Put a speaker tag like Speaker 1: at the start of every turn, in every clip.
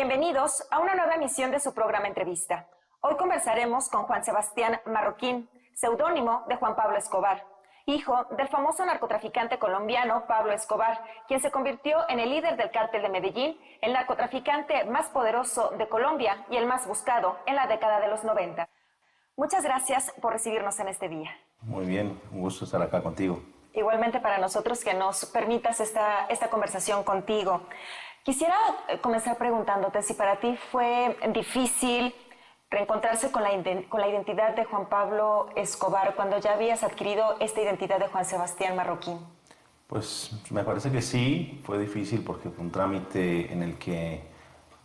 Speaker 1: Bienvenidos a una nueva emisión de su programa Entrevista. Hoy conversaremos con Juan Sebastián Marroquín, seudónimo de Juan Pablo Escobar, hijo del famoso narcotraficante colombiano Pablo Escobar, quien se convirtió en el líder del cártel de Medellín, el narcotraficante más poderoso de Colombia y el más buscado en la década de los 90. Muchas gracias por recibirnos en este día.
Speaker 2: Muy bien, un gusto estar acá contigo.
Speaker 1: Igualmente para nosotros que nos permitas esta conversación contigo. Quisiera comenzar preguntándote si para ti fue difícil reencontrarse con la identidad de Juan Pablo Escobar cuando ya habías adquirido esta identidad de Juan Sebastián Marroquín.
Speaker 2: Pues me parece que sí, fue difícil porque fue un trámite en el que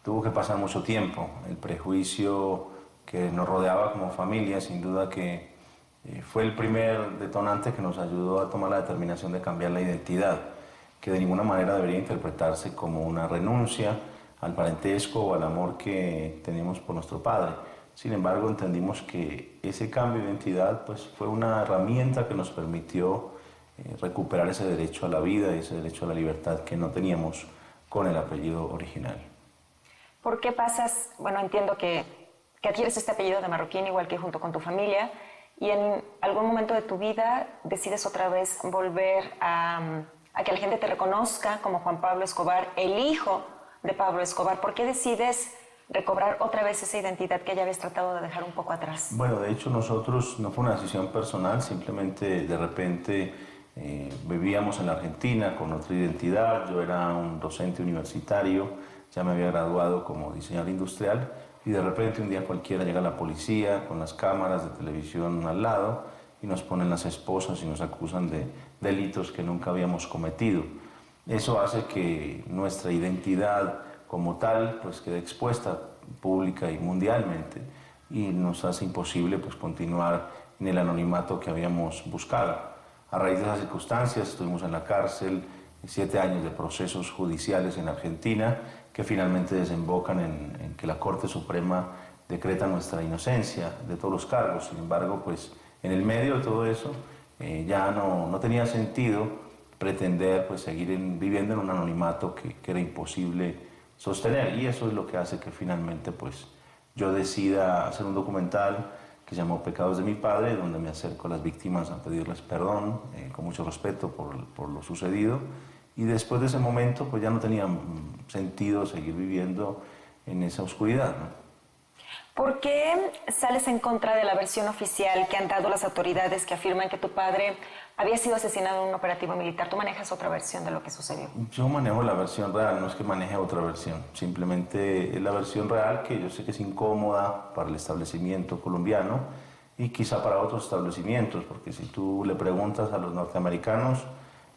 Speaker 2: tuvo que pasar mucho tiempo. El prejuicio que nos rodeaba como familia, sin duda que fue el primer detonante que nos ayudó a tomar la determinación de cambiar la identidad, que de ninguna manera debería interpretarse como una renuncia al parentesco o al amor que teníamos por nuestro padre. Sin embargo, entendimos que ese cambio de identidad pues, fue una herramienta que nos permitió recuperar ese derecho a la vida y ese derecho a la libertad que no teníamos con el apellido original.
Speaker 1: ¿Por qué pasas? Bueno, entiendo que adquieres este apellido de Marroquín igual que junto con tu familia, y en algún momento de tu vida decides otra vez volver a que la gente te reconozca como Juan Pablo Escobar, el hijo de Pablo Escobar. ¿Por qué decides recobrar otra vez esa identidad que ya habías tratado de dejar un poco atrás?
Speaker 2: Bueno, de hecho nosotros no fue una decisión personal, simplemente de repente vivíamos en la Argentina con otra identidad. Yo era un docente universitario, ya me había graduado como diseñador industrial, y de repente un día cualquiera llega la policía con las cámaras de televisión al lado y nos ponen las esposas y nos acusan de delitos que nunca habíamos cometido. Eso hace que nuestra identidad como tal pues quede expuesta pública y mundialmente, y nos hace imposible pues continuar en el anonimato que habíamos buscado. A raíz de esas circunstancias estuvimos en la cárcel 7 años de procesos judiciales en Argentina que finalmente desembocan en que la Corte Suprema decreta nuestra inocencia de todos los cargos. Sin embargo, pues en el medio de todo eso ya no tenía sentido pretender pues seguir viviendo en un anonimato que era imposible sostener, y eso es lo que hace que finalmente pues yo decida hacer un documental que se llamó Pecados de mi padre, donde me acerco a las víctimas a pedirles perdón con mucho respeto por lo sucedido, y después de ese momento pues ya no tenía sentido seguir viviendo en esa oscuridad, ¿no?
Speaker 1: ¿Por qué sales en contra de la versión oficial que han dado las autoridades que afirman que tu padre había sido asesinado en un operativo militar? ¿Tú manejas otra versión de lo que sucedió?
Speaker 2: Yo manejo la versión real, no es que maneje otra versión, simplemente es la versión real, que yo sé que es incómoda para el establecimiento colombiano y quizá para otros establecimientos, porque si tú le preguntas a los norteamericanos,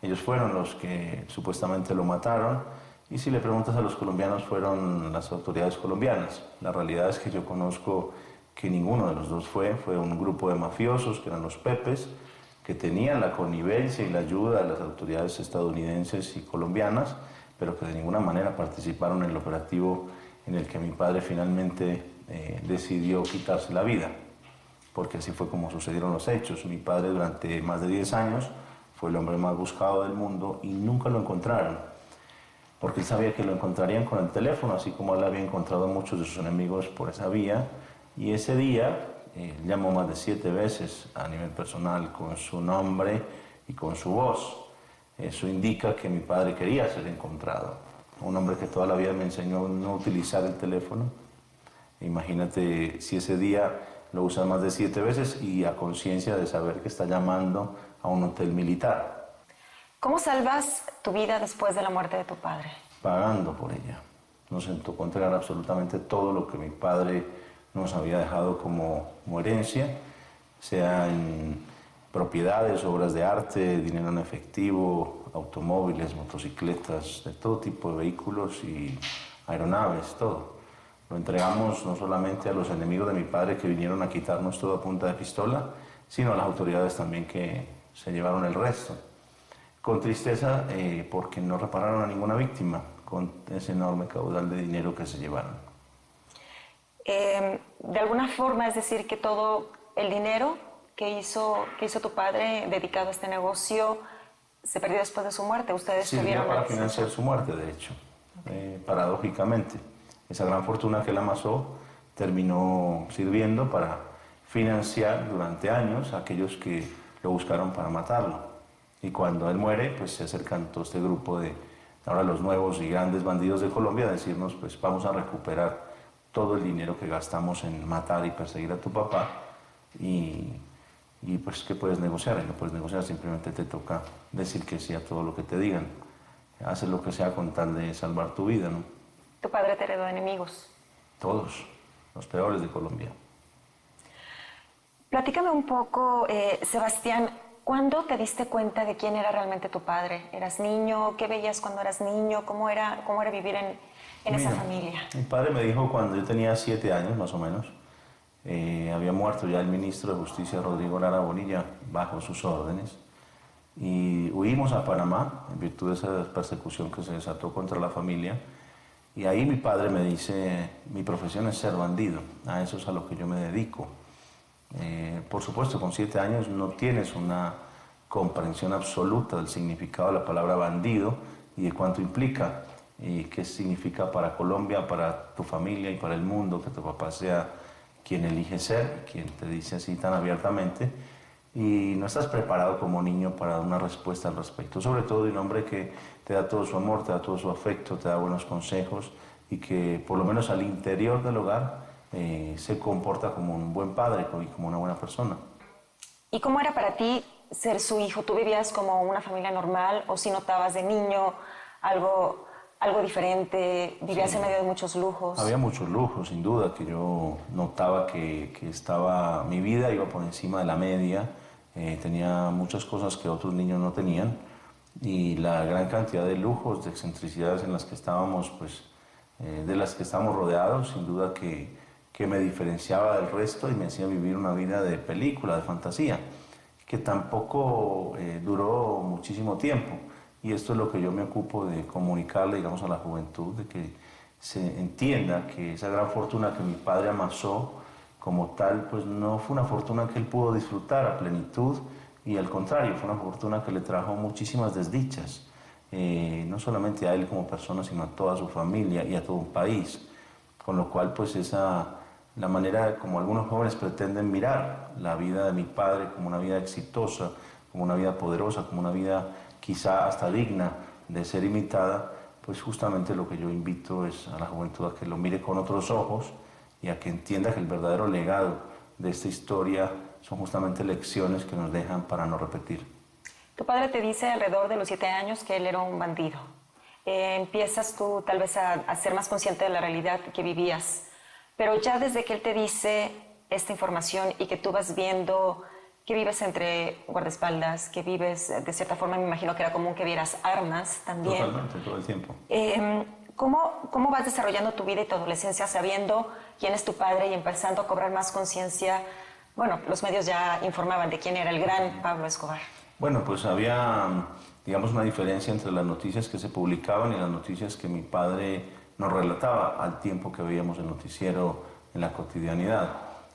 Speaker 2: ellos fueron los que supuestamente lo mataron, y si le preguntas a los colombianos, fueron las autoridades colombianas. La realidad es que yo conozco que ninguno de los dos fue un grupo de mafiosos, que eran los Pepes, que tenían la connivencia y la ayuda de las autoridades estadounidenses y colombianas, pero que de ninguna manera participaron en el operativo en el que mi padre finalmente decidió quitarse la vida, porque así fue como sucedieron los hechos. Mi padre durante más de 10 años fue el hombre más buscado del mundo y nunca lo encontraron, porque él sabía que lo encontrarían con el teléfono, así como él había encontrado a muchos de sus enemigos por esa vía, y ese día llamó más de 7 veces a nivel personal con su nombre y con su voz. Eso indica que mi padre quería ser encontrado. Un hombre que toda la vida me enseñó a no utilizar el teléfono. Imagínate si ese día lo usa más de 7 veces y a conciencia de saber que está llamando a un hotel militar.
Speaker 1: ¿Cómo salvas tu vida después de la muerte de tu padre?
Speaker 2: Pagando por ella. Nos tocó entregar absolutamente todo lo que mi padre nos había dejado como herencia, sea en propiedades, obras de arte, dinero en efectivo, automóviles, motocicletas, de todo tipo de vehículos y aeronaves, todo. Lo entregamos no solamente a los enemigos de mi padre que vinieron a quitarnos todo a punta de pistola, sino a las autoridades también que se llevaron el resto. Con tristeza porque no repararon a ninguna víctima con ese enorme caudal de dinero que se llevaron.
Speaker 1: De alguna forma, es decir, que todo el dinero que hizo tu padre dedicado a este negocio se perdió después de su muerte. Ustedes
Speaker 2: sirvió
Speaker 1: tuvieron
Speaker 2: para financiar su muerte, de hecho, paradójicamente. esa gran fortuna que él amasó terminó sirviendo para financiar durante años a aquellos que lo buscaron para matarlo. Y cuando él muere, pues se acercan todo este grupo de ahora los nuevos y grandes bandidos de Colombia a decirnos, pues vamos a recuperar todo el dinero que gastamos en matar y perseguir a tu papá y pues ¿qué puedes negociar? Y no puedes negociar, simplemente te toca decir que sí a todo lo que te digan. Haces lo que sea con tal de salvar tu vida, ¿no?
Speaker 1: ¿Tu padre te heredó enemigos?
Speaker 2: Todos, los peores de Colombia.
Speaker 1: Platícame un poco, Sebastián, ¿cuándo te diste cuenta de quién era realmente tu padre? ¿Eras niño? ¿Qué veías cuando eras niño? ¿Cómo era vivir en esa familia?
Speaker 2: Mi padre me dijo cuando yo tenía 7 años, más o menos, había muerto ya el ministro de Justicia, Rodrigo Lara Bonilla, bajo sus órdenes, y huimos a Panamá en virtud de esa persecución que se desató contra la familia, y ahí mi padre me dice, mi profesión es ser bandido, a eso es a lo que yo me dedico. Por supuesto, con 7 años no tienes una comprensión absoluta del significado de la palabra bandido y de cuánto implica y qué significa para Colombia, para tu familia y para el mundo que tu papá sea quien elige ser, quien te dice así tan abiertamente, y no estás preparado como niño para dar una respuesta al respecto, sobre todo de un hombre que te da todo su amor, te da todo su afecto, te da buenos consejos y que por lo menos al interior del hogar se comporta como un buen padre y como una buena persona.
Speaker 1: ¿Y cómo era para ti ser su hijo? ¿Tú vivías como una familia normal o si notabas de niño algo diferente? ¿Vivías en medio de muchos lujos?
Speaker 2: Había muchos lujos, sin duda, que yo notaba que estaba, mi vida iba por encima de la media, tenía muchas cosas que otros niños no tenían y la gran cantidad de lujos, de excentricidades en las que estábamos, pues, de las que estábamos rodeados, sin duda que me diferenciaba del resto y me hacía vivir una vida de película, de fantasía, que tampoco duró muchísimo tiempo. Y esto es lo que yo me ocupo de comunicarle, digamos, a la juventud, de que se entienda que esa gran fortuna que mi padre amasó como tal, pues no fue una fortuna que él pudo disfrutar a plenitud y al contrario, fue una fortuna que le trajo muchísimas desdichas, no solamente a él como persona, sino a toda su familia y a todo un país. Con lo cual, pues la manera como algunos jóvenes pretenden mirar la vida de mi padre como una vida exitosa, como una vida poderosa, como una vida quizá hasta digna de ser imitada, pues justamente lo que yo invito es a la juventud a que lo mire con otros ojos y a que entienda que el verdadero legado de esta historia son justamente lecciones que nos dejan para no repetir.
Speaker 1: Tu padre te dice alrededor de los 7 años que él era un bandido. Empiezas tú tal vez a ser más consciente de la realidad que vivías. Pero ya desde que él te dice esta información y que tú vas viendo que vives entre guardaespaldas, que vives de cierta forma, me imagino que era común que vieras armas también.
Speaker 2: Totalmente, todo el tiempo.
Speaker 1: ¿Cómo vas desarrollando tu vida y tu adolescencia sabiendo quién es tu padre y empezando a cobrar más conciencia? Bueno, los medios ya informaban de quién era el gran Pablo Escobar.
Speaker 2: Bueno, pues había, digamos, una diferencia entre las noticias que se publicaban y las noticias que mi padre nos relataba al tiempo que veíamos el noticiero en la cotidianidad.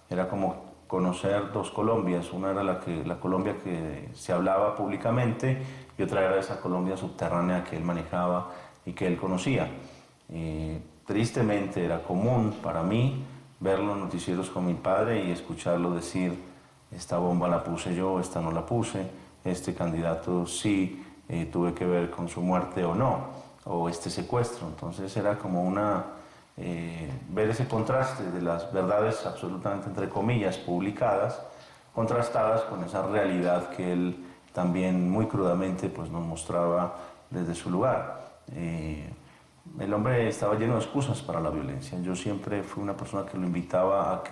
Speaker 2: Era como conocer dos Colombias, una era la Colombia que se hablaba públicamente y otra era esa Colombia subterránea que él manejaba y que él conocía. Tristemente era común para mí ver los noticieros con mi padre y escucharlo decir, esta bomba la puse yo, esta no la puse, este candidato sí tuve que ver con su muerte o no, o este secuestro. Entonces era como ver ese contraste de las verdades absolutamente entre comillas publicadas, contrastadas con esa realidad que él también muy crudamente pues, nos mostraba desde su lugar. El hombre estaba lleno de excusas para la violencia. Yo siempre fui una persona que lo invitaba a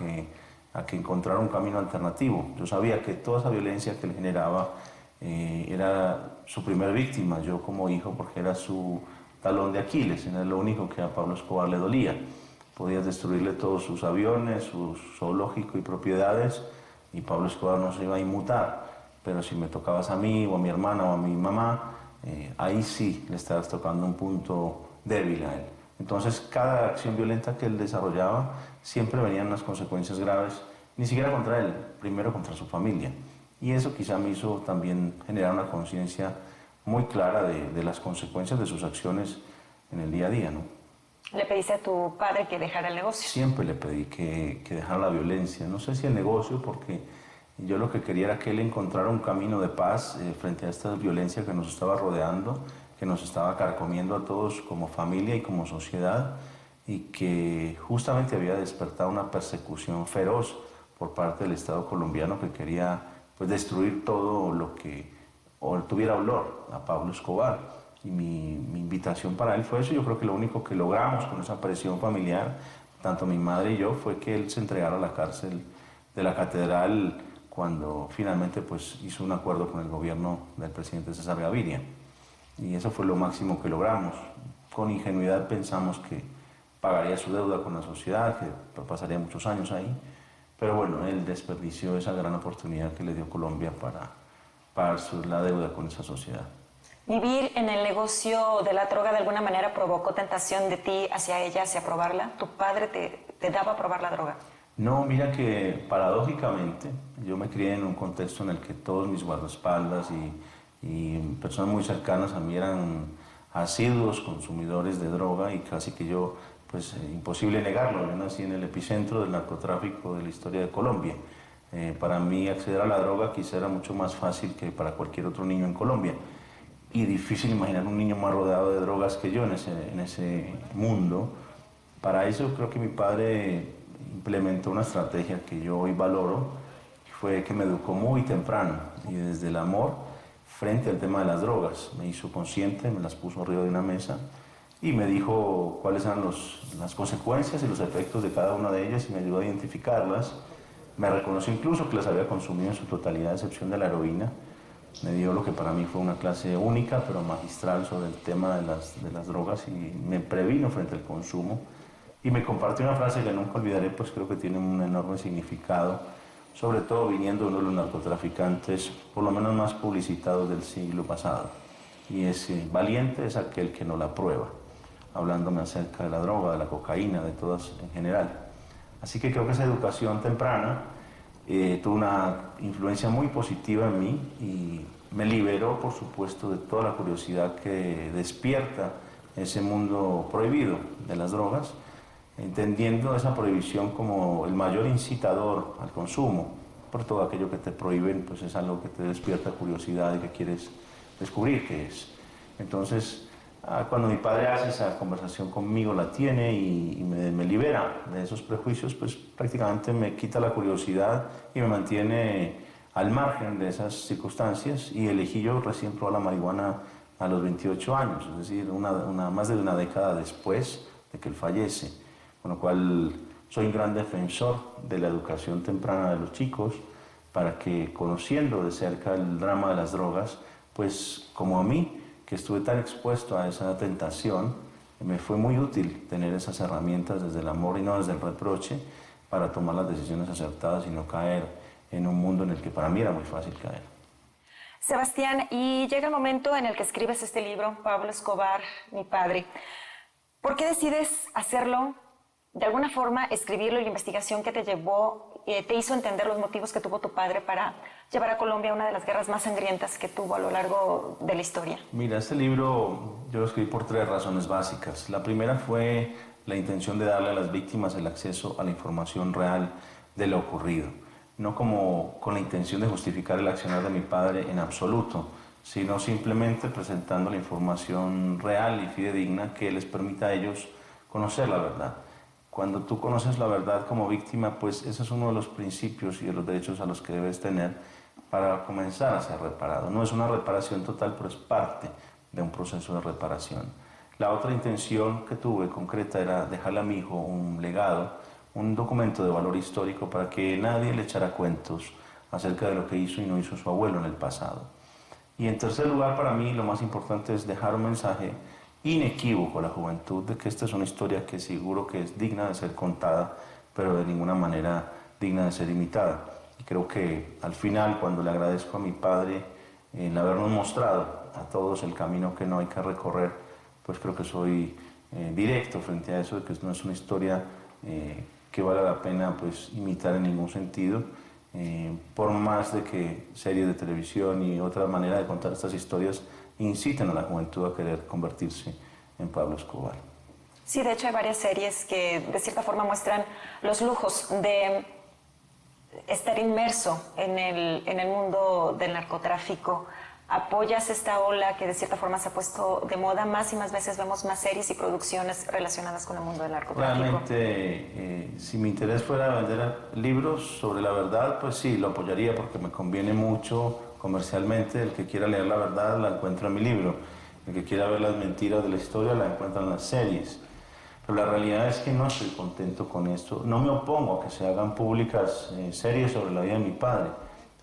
Speaker 2: que encontrara un camino alternativo. Yo sabía que toda esa violencia que él generaba era su primer víctima, yo como hijo, porque era su talón de Aquiles, era lo único que a Pablo Escobar le dolía. Podías destruirle todos sus aviones, su zoológico y propiedades, y Pablo Escobar no se iba a inmutar. Pero si me tocabas a mí, o a mi hermana, o a mi mamá, ahí sí le estabas tocando un punto débil a él. Entonces, cada acción violenta que él desarrollaba, siempre venían unas consecuencias graves, ni siquiera contra él, primero contra su familia. Y eso quizá me hizo también generar una conciencia muy clara de las consecuencias de sus acciones en el día a día, ¿no?
Speaker 1: ¿Le pediste a tu padre que dejara el negocio?
Speaker 2: Siempre le pedí que dejara la violencia. No sé si el negocio, porque yo lo que quería era que él encontrara un camino de paz frente a esta violencia que nos estaba rodeando, que nos estaba carcomiendo a todos como familia y como sociedad, y que justamente había despertado una persecución feroz por parte del Estado colombiano que quería pues destruir todo lo que tuviera olor a Pablo Escobar. Y mi invitación para él fue eso. Yo creo que lo único que logramos con esa presión familiar, tanto mi madre y yo, fue que él se entregara a la cárcel de la Catedral cuando finalmente pues hizo un acuerdo con el gobierno del presidente César Gaviria. Y eso fue lo máximo que logramos. Con ingenuidad pensamos que pagaría su deuda con la sociedad, que pasaría muchos años ahí. Pero bueno, él desperdició esa gran oportunidad que le dio Colombia para pagar la deuda con esa sociedad.
Speaker 1: ¿Vivir en el negocio de la droga de alguna manera provocó tentación de ti hacia ella, hacia probarla? ¿Tu padre te daba a probar la droga?
Speaker 2: No, mira que paradójicamente yo me crié en un contexto en el que todos mis guardaespaldas y personas muy cercanas a mí eran asiduos consumidores de droga, y casi que yo, pues imposible negarlo, yo nací en el epicentro del narcotráfico de la historia de Colombia. Para mí acceder a la droga quizá era mucho más fácil que para cualquier otro niño en Colombia. Y difícil imaginar un niño más rodeado de drogas que yo en ese mundo. Para eso creo que mi padre implementó una estrategia que yo hoy valoro, y fue que me educó muy temprano, y desde el amor frente al tema de las drogas. Me hizo consciente, me las puso arriba de una mesa y me dijo cuáles eran las consecuencias y los efectos de cada una de ellas, y me ayudó a identificarlas. Me reconoció incluso que las había consumido en su totalidad, a excepción de la heroína. Me dio lo que para mí fue una clase única, pero magistral, sobre el tema de las drogas, y me previno frente al consumo. Y me compartió una frase que nunca olvidaré, pues creo que tiene un enorme significado, sobre todo viniendo de uno de los narcotraficantes, por lo menos más publicitados del siglo pasado. Y es valiente es aquel que no la prueba, hablándome acerca de la droga, de la cocaína, de todas en general. Así que creo que esa educación temprana tuvo una influencia muy positiva en mí, y me liberó, por supuesto, de toda la curiosidad que despierta ese mundo prohibido de las drogas, entendiendo esa prohibición como el mayor incitador al consumo. Por todo aquello que te prohíben, pues es algo que te despierta curiosidad y que quieres descubrir qué es. Entonces, cuando mi padre hace esa conversación conmigo, la tiene y me libera de esos prejuicios, pues prácticamente me quita la curiosidad y me mantiene al margen de esas circunstancias. Y elegí yo recién probar la marihuana a los 28 años, es decir, más de una década después de que él fallece, con lo cual soy un gran defensor de la educación temprana de los chicos, para que, conociendo de cerca el drama de las drogas, pues como a mí, que estuve tan expuesto a esa tentación, me fue muy útil tener esas herramientas desde el amor y no desde el reproche, para tomar las decisiones acertadas y no caer en un mundo en el que para mí era muy fácil caer.
Speaker 1: Sebastián, y llega el momento en el que escribes este libro, Pablo Escobar, mi padre. ¿Por qué decides hacerlo? De alguna forma, escribirlo y la investigación que te llevó, te hizo entender los motivos que tuvo tu padre para llevar a Colombia a una de las guerras más sangrientas que tuvo a lo largo de la historia.
Speaker 2: Mira, este libro yo lo escribí por 3 razones básicas. La primera fue la intención de darle a las víctimas el acceso a la información real de lo ocurrido, no como con la intención de justificar el accionar de mi padre en absoluto, sino simplemente presentando la información real y fidedigna que les permita a ellos conocer la verdad. Cuando tú conoces la verdad como víctima, pues ese es uno de los principios y de los derechos a los que debes tener para comenzar a ser reparado. No es una reparación total, pero es parte de un proceso de reparación. La otra intención que tuve concreta era dejarle a mi hijo un legado, un documento de valor histórico, para que nadie le echara cuentos acerca de lo que hizo y no hizo su abuelo en el pasado. Y en tercer lugar, para mí lo más importante es dejar un mensaje inequívoco a la juventud de que esta es una historia que seguro que es digna de ser contada, pero de ninguna manera digna de ser imitada. Y creo que al final, cuando le agradezco a mi padre el habernos mostrado a todos el camino que no hay que recorrer, pues creo que soy directo frente a eso, de que no es una historia que vale la pena pues imitar en ningún sentido, por más de que series de televisión y otra manera de contar estas historias inciten a la juventud a querer convertirse en Pablo Escobar.
Speaker 1: Sí, de hecho hay varias series que de cierta forma muestran los lujos de estar inmerso en el mundo del narcotráfico. ¿Apoyas esta ola que de cierta forma se ha puesto de moda? Más y más veces vemos más series y producciones relacionadas con el mundo del narcotráfico.
Speaker 2: Realmente, si mi interés fuera vender libros sobre la verdad, pues sí, lo apoyaría porque me conviene mucho comercialmente. El que quiera leer la verdad la encuentra en mi libro. El que quiera ver las mentiras de la historia la encuentra en las series. Pero la realidad es que no estoy contento con esto. No me opongo a que se hagan públicas series sobre la vida de mi padre.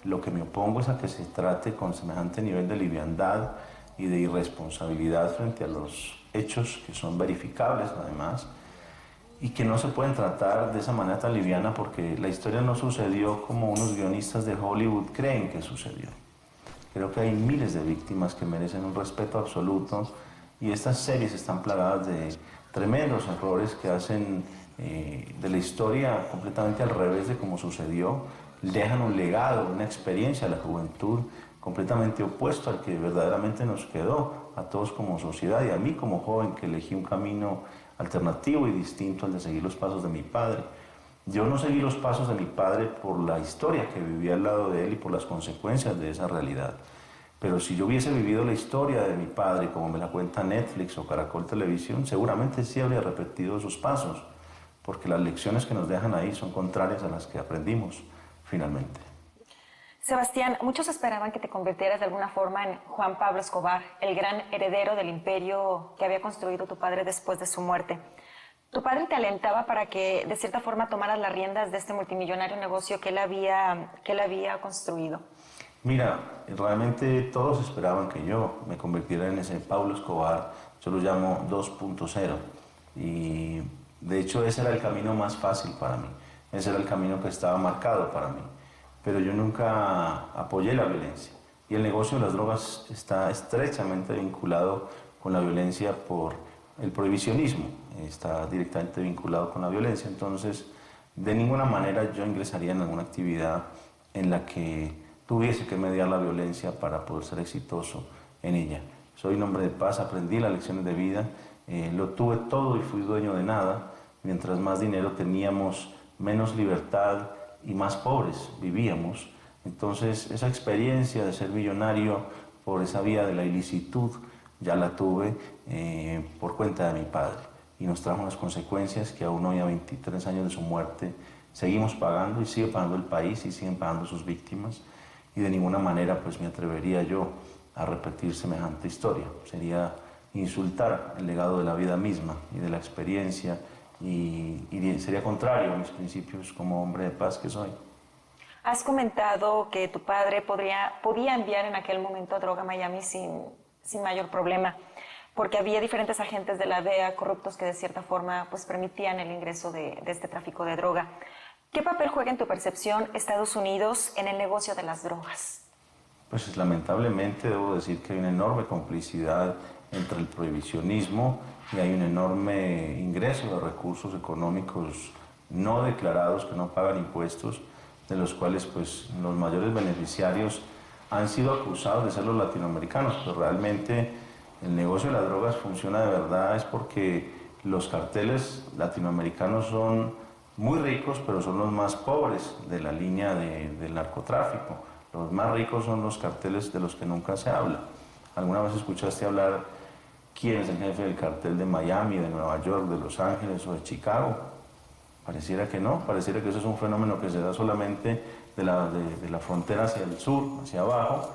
Speaker 2: Lo que me opongo es a que se trate con semejante nivel de liviandad y de irresponsabilidad frente a los hechos que son verificables además y que no se pueden tratar de esa manera tan liviana porque la historia no sucedió como unos guionistas de Hollywood creen que sucedió. Creo que hay miles de víctimas que merecen un respeto absoluto y estas series están plagadas de tremendos errores que hacen de la historia completamente al revés de cómo sucedió. Dejan un legado, una experiencia a la juventud completamente opuesto al que verdaderamente nos quedó a todos como sociedad y a mí como joven que elegí un camino alternativo y distinto al de seguir los pasos de mi padre. Yo no seguí los pasos de mi padre por la historia que viví al lado de él y por las consecuencias de esa realidad. Pero si yo hubiese vivido la historia de mi padre como me la cuenta Netflix o Caracol Televisión, seguramente sí habría repetido esos pasos, porque las lecciones que nos dejan ahí son contrarias a las que aprendimos finalmente.
Speaker 1: Sebastián, muchos esperaban que te convirtieras de alguna forma en Juan Pablo Escobar, el gran heredero del imperio que había construido tu padre después de su muerte. Tu padre te alentaba para que de cierta forma tomaras las riendas de este multimillonario negocio que él había construido.
Speaker 2: Mira, realmente todos esperaban que yo me convirtiera en ese Pablo Escobar, yo lo llamo 2.0, y de hecho ese era el camino más fácil para mí. Ese era el camino que estaba marcado para mí. Pero yo nunca apoyé la violencia. Y el negocio de las drogas está estrechamente vinculado con la violencia por el prohibicionismo. Está directamente vinculado con la violencia. Entonces, de ninguna manera yo ingresaría en alguna actividad en la que tuviese que mediar la violencia para poder ser exitoso en ella. Soy un hombre de paz, aprendí las lecciones de vida, lo tuve todo y fui dueño de nada. Mientras más dinero teníamos, menos libertad y más pobres vivíamos. Entonces esa experiencia de ser millonario por esa vía de la ilicitud ya la tuve por cuenta de mi padre y nos trajo unas consecuencias que aún hoy a 23 años de su muerte seguimos pagando y sigue pagando el país y siguen pagando sus víctimas y de ninguna manera pues me atrevería yo a repetir semejante historia. Sería insultar el legado de la vida misma y de la experiencia y sería contrario a mis principios como hombre de paz que soy.
Speaker 1: Has comentado que tu padre podía enviar en aquel momento droga a Miami sin mayor problema, porque había diferentes agentes de la DEA corruptos que de cierta forma pues, permitían el ingreso de este tráfico de droga. ¿Qué papel juega en tu percepción Estados Unidos en el negocio de las drogas?
Speaker 2: Pues lamentablemente debo decir que hay una enorme complicidad entre el prohibicionismo y hay un enorme ingreso de recursos económicos no declarados que no pagan impuestos, de los cuales pues los mayores beneficiarios han sido acusados de ser los latinoamericanos, pero realmente el negocio de las drogas funciona de verdad es porque los carteles latinoamericanos son muy ricos, pero son los más pobres de la línea del narcotráfico. Los más ricos son los carteles de los que nunca se habla. ¿Alguna vez escuchaste hablar quién es el jefe del cartel de Miami, de Nueva York, de Los Ángeles o de Chicago? Pareciera que no, pareciera que eso es un fenómeno que se da solamente de la frontera hacia el sur, hacia abajo,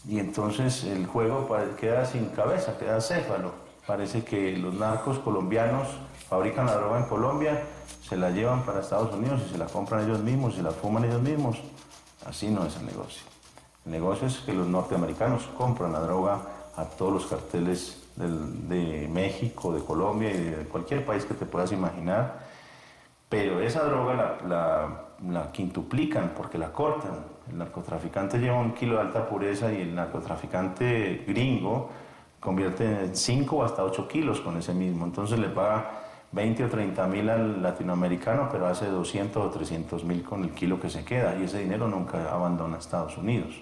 Speaker 2: y entonces el juego queda sin cabeza, queda acéfalo. Parece que los narcos colombianos fabrican la droga en Colombia, se la llevan para Estados Unidos y se la compran ellos mismos y la fuman ellos mismos. Así no es el negocio. El negocio es que los norteamericanos compran la droga a todos los carteles de México, de Colombia y de cualquier país que te puedas imaginar, pero esa droga la quintuplican porque la cortan. El narcotraficante lleva 1 kilo de alta pureza y el narcotraficante gringo convierte en 5 o hasta 8 kilos con ese mismo. Entonces le paga 20 o 30 mil al latinoamericano, pero hace 200 o 300 mil con el kilo que se queda y ese dinero nunca abandona Estados Unidos.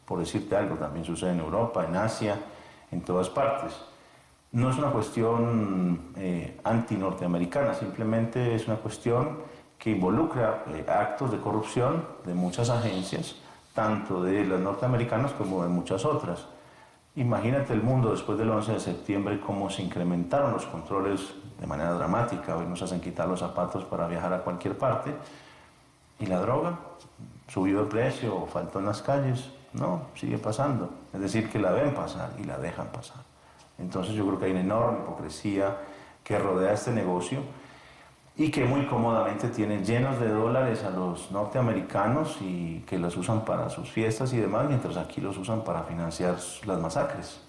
Speaker 2: Por decirte algo, también sucede en Europa, en Asia, en todas partes. No es una cuestión anti-norteamericana, simplemente es una cuestión que involucra actos de corrupción de muchas agencias, tanto de las norteamericanas como de muchas otras. Imagínate el mundo después del 11 de septiembre, cómo se incrementaron los controles de manera dramática. Hoy nos hacen quitar los zapatos para viajar a cualquier parte. ¿Y la droga? ¿Subió el precio o faltó en las calles? No, sigue pasando. Es decir, que la ven pasar y la dejan pasar. Entonces yo creo que hay una enorme hipocresía que rodea este negocio y que muy cómodamente tienen llenos de dólares a los norteamericanos y que los usan para sus fiestas y demás, mientras aquí los usan para financiar las masacres.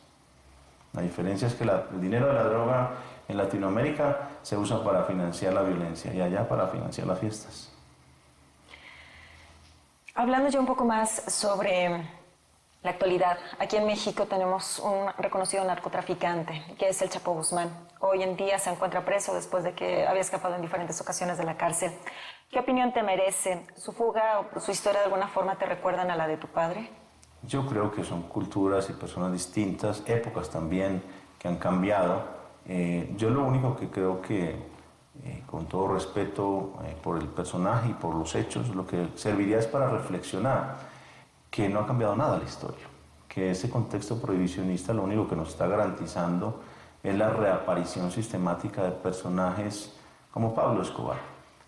Speaker 2: La diferencia es que el dinero de la droga en Latinoamérica se usa para financiar la violencia y allá para financiar las fiestas.
Speaker 1: Hablando ya un poco más sobre la actualidad, aquí en México tenemos un reconocido narcotraficante, que es el Chapo Guzmán. Hoy en día se encuentra preso después de que había escapado en diferentes ocasiones de la cárcel. ¿Qué opinión te merece? ¿Su fuga o su historia de alguna forma te recuerdan a la de tu padre?
Speaker 2: Yo creo que son culturas y personas distintas, épocas también que han cambiado. Yo lo único que creo que, con todo respeto por el personaje y por los hechos, lo que serviría es para reflexionar que no ha cambiado nada la historia, que ese contexto prohibicionista lo único que nos está garantizando es la reaparición sistemática de personajes como Pablo Escobar,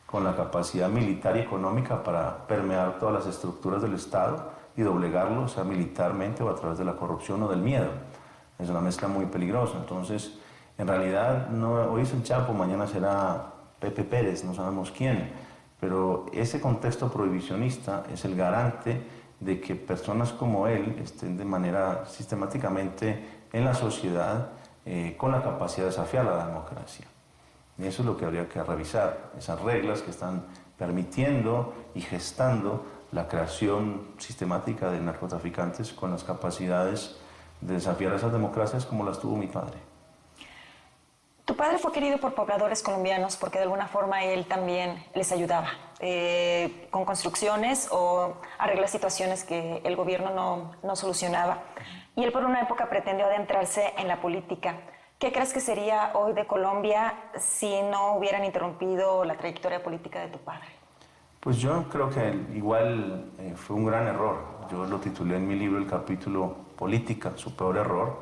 Speaker 2: con la capacidad militar y económica para permear todas las estructuras del Estado y doblegarlo, sea militarmente o a través de la corrupción o del miedo. Es una mezcla muy peligrosa. Entonces, en realidad, hoy es el Chapo, mañana será Pepe Pérez, no sabemos quién, pero ese contexto prohibicionista es el garante de que personas como él estén de manera sistemáticamente en la sociedad con la capacidad de desafiar la democracia. Y eso es lo que habría que revisar, esas reglas que están permitiendo y gestando la creación sistemática de narcotraficantes con las capacidades de desafiar esas democracias como las tuvo mi padre.
Speaker 1: Tu padre fue querido por pobladores colombianos porque de alguna forma él también les ayudaba con construcciones o arreglar situaciones que el gobierno no solucionaba. Y él por una época pretendió adentrarse en la política. ¿Qué crees que sería hoy de Colombia si no hubieran interrumpido la trayectoria política de tu padre?
Speaker 2: Pues yo creo que igual fue un gran error. Yo lo titulé en mi libro el capítulo Política, su peor error.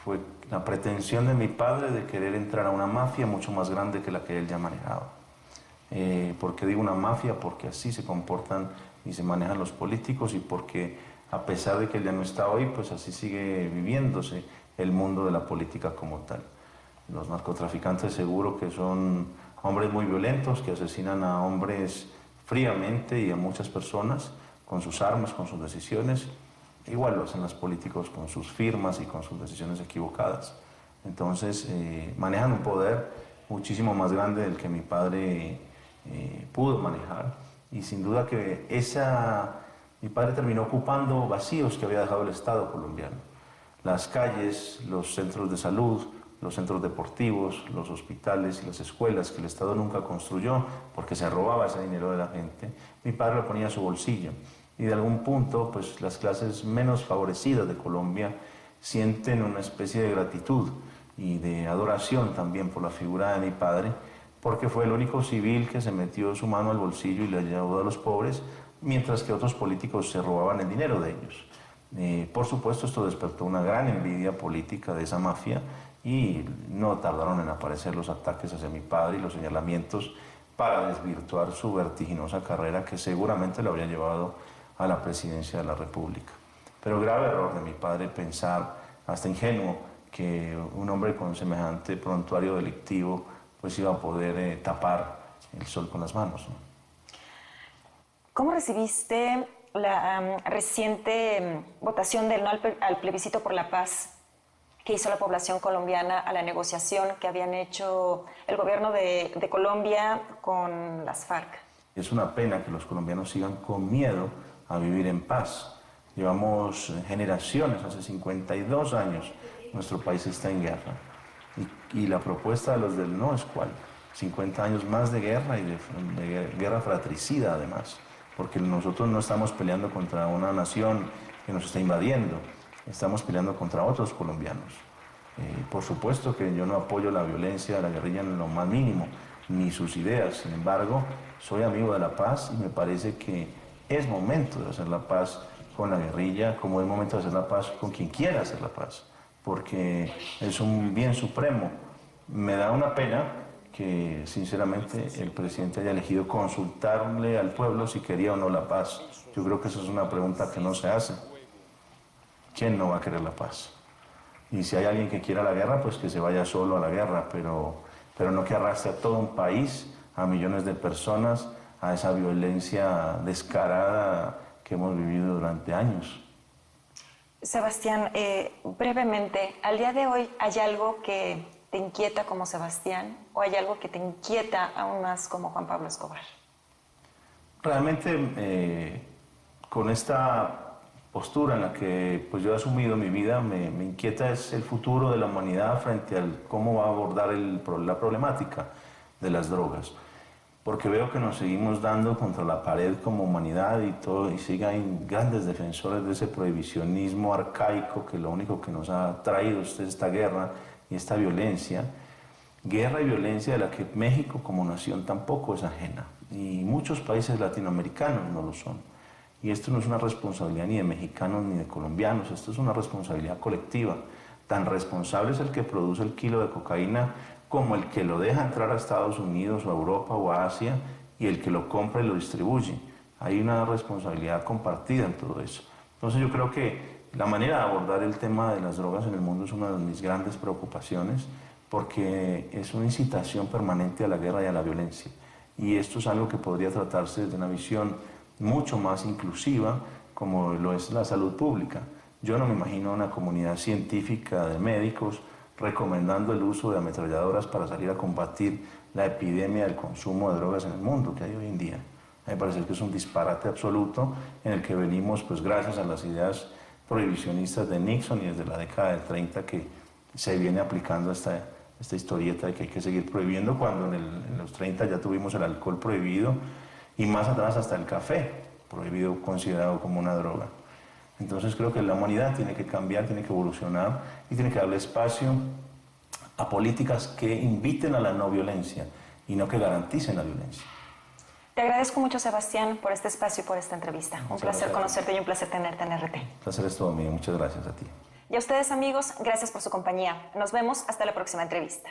Speaker 2: Fue la pretensión de mi padre de querer entrar a una mafia mucho más grande que la que él ya manejaba. ¿Por qué digo una mafia? Porque así se comportan y se manejan los políticos y porque a pesar de que él ya no está hoy, pues así sigue viviéndose el mundo de la política como tal. Los narcotraficantes seguro que son hombres muy violentos, que asesinan a hombres fríamente y a muchas personas con sus armas, con sus decisiones. Igual lo hacen los políticos con sus firmas y con sus decisiones equivocadas. Entonces manejan un poder muchísimo más grande del que mi padre pudo manejar y sin duda que mi padre terminó ocupando vacíos que había dejado el Estado colombiano. Las calles, los centros de salud, los centros deportivos, los hospitales y las escuelas que el Estado nunca construyó porque se robaba ese dinero de la gente, mi padre lo ponía a su bolsillo. Y de algún punto, pues las clases menos favorecidas de Colombia sienten una especie de gratitud y de adoración también por la figura de mi padre, porque fue el único civil que se metió su mano al bolsillo y le ayudó a los pobres, mientras que otros políticos se robaban el dinero de ellos. Por supuesto, esto despertó una gran envidia política de esa mafia y no tardaron en aparecer los ataques hacia mi padre y los señalamientos para desvirtuar su vertiginosa carrera que seguramente lo habría llevado a la presidencia de la República. Pero grave error de mi padre pensar, hasta ingenuo, que un hombre con semejante prontuario delictivo pues iba a poder tapar el sol con las manos, ¿no?
Speaker 1: ¿Cómo recibiste la reciente votación del no al plebiscito por la paz que hizo la población colombiana a la negociación que habían hecho el gobierno de Colombia con las FARC?
Speaker 2: Es una pena que los colombianos sigan con miedo a vivir en paz. Llevamos generaciones, hace 52 años, nuestro país está en guerra. Y la propuesta de los del no es cuál, 50 años más de guerra y de guerra fratricida además, porque nosotros no estamos peleando contra una nación que nos está invadiendo, estamos peleando contra otros colombianos. Por supuesto que yo no apoyo la violencia de la guerrilla en lo más mínimo, ni sus ideas. Sin embargo, soy amigo de la paz y me parece que es momento de hacer la paz con la guerrilla, como es momento de hacer la paz con quien quiera hacer la paz, porque es un bien supremo. Me da una pena que, sinceramente, el presidente haya elegido consultarle al pueblo si quería o no la paz. Yo creo que esa es una pregunta que no se hace. ¿Quién no va a querer la paz? Y si hay alguien que quiera la guerra, pues que se vaya solo a la guerra, pero no que arrastre a todo un país, a millones de personas, a esa violencia descarada que hemos vivido durante años.
Speaker 1: Sebastián, brevemente, al día de hoy, ¿hay algo que te inquieta como Sebastián o hay algo que te inquieta aún más como Juan Pablo Escobar?
Speaker 2: Realmente, con esta postura en la que pues, yo he asumido mi vida, me inquieta es el futuro de la humanidad frente al cómo va a abordar la problemática de las drogas. Porque veo que nos seguimos dando contra la pared como humanidad y siguen grandes defensores de ese prohibicionismo arcaico que lo único que nos ha traído es esta guerra y esta violencia. Guerra y violencia de la que México como nación tampoco es ajena. Y muchos países latinoamericanos no lo son. Y esto no es una responsabilidad ni de mexicanos ni de colombianos, esto es una responsabilidad colectiva. Tan responsable es el que produce el kilo de cocaína como el que lo deja entrar a Estados Unidos o a Europa o a Asia y el que lo compra y lo distribuye. Hay una responsabilidad compartida en todo eso. Entonces yo creo que la manera de abordar el tema de las drogas en el mundo es una de mis grandes preocupaciones porque es una incitación permanente a la guerra y a la violencia. Y esto es algo que podría tratarse desde una visión mucho más inclusiva como lo es la salud pública. Yo no me imagino una comunidad científica de médicos recomendando el uso de ametralladoras para salir a combatir la epidemia del consumo de drogas en el mundo que hay hoy en día. A mí me parece que es un disparate absoluto en el que venimos, pues gracias a las ideas prohibicionistas de Nixon y desde la década del 30 que se viene aplicando esta historieta de que hay que seguir prohibiendo cuando en los 30 ya tuvimos el alcohol prohibido y más atrás hasta el café, prohibido, considerado como una droga. Entonces creo que la humanidad tiene que cambiar, tiene que evolucionar y tiene que darle espacio a políticas que inviten a la no violencia y no que garanticen la violencia.
Speaker 1: Te agradezco mucho, Sebastián, por este espacio y por esta entrevista. Un placer conocerte y un placer tenerte en RT.
Speaker 2: El placer es todo mío. Muchas gracias a ti.
Speaker 1: Y a ustedes, amigos, gracias por su compañía. Nos vemos hasta la próxima entrevista.